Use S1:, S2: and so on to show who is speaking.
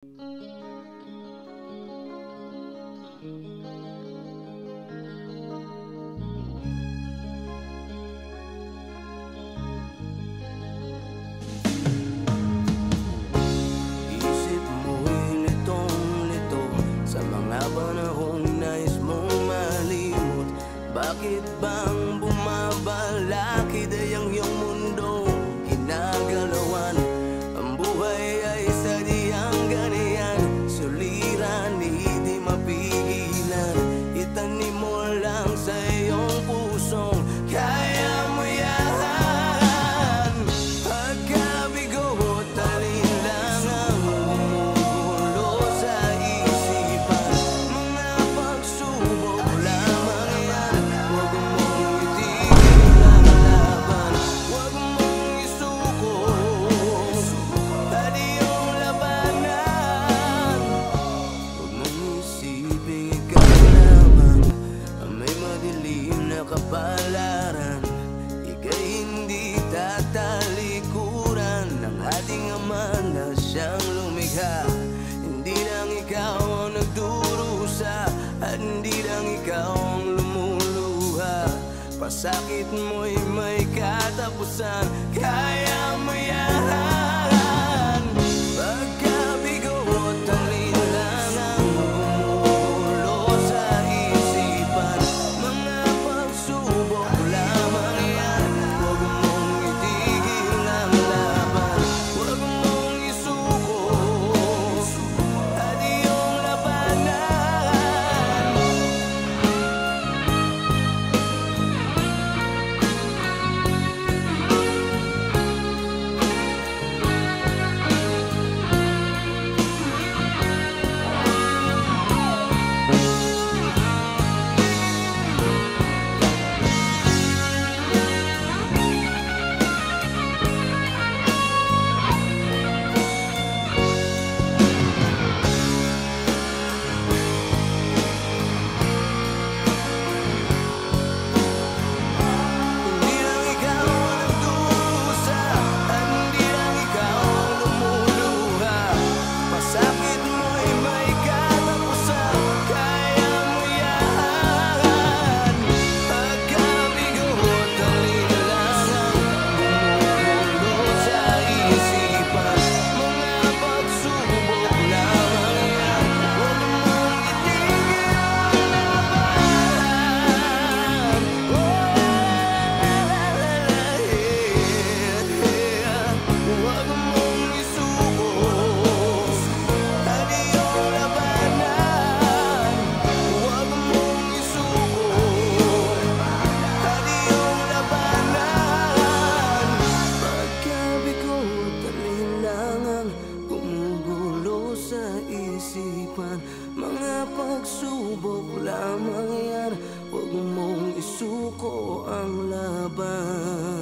S1: Isip mo'y litong-lito sa mga panahong nais mong malimot. Bakit bang bumabalakid ay ang iyong mundo ginagalawan? Ang buhay ay sadyang ganyan, suliran, hindi mapigilan. Itanim mo lang sa iyong pusong kaya mo yan. Pagkabigo at alin lang ang bumubulo sa isipan. Mga pagsubok lamang yan, huwag mong itigil ang laban. Huwag mong isuko at iyong labanan. Huwag mong isipin ikaw lamang ang may madilim na kapalaran. Ika'y hindi tatalikuran ng ating Ama na siyang lumikha. Hindi lang ikaw ang nagdurusa at hindi lang ikaw ang lumuluha. Pasakit mo'y may katapusan, kaya mo yan. Pagkabigo at alin lang ang bumubulo sa isipan. Mga pagsubok lamang yan, huwag mong itigil ang laban. Huwag mong isuko at iyong labanan. Hindi lang ikaw ang nagdurusa at hindi lang ikaw ang lumuluha. Pasakit mo'y may katapusan, kaya mo yan. Pagkabigo at alin lang ang bumubulo sa isipan. Mga pagsubok lamang yan, huwag mong itigil ang laban. Huwag mong isuko at iyong labanan. Huwag mong isuko at iyong labanan. Pagkabigo at alin lang ang gumugulo sa isipan. Mga pagsubok lamang yan, huwag mong isuko ang laban.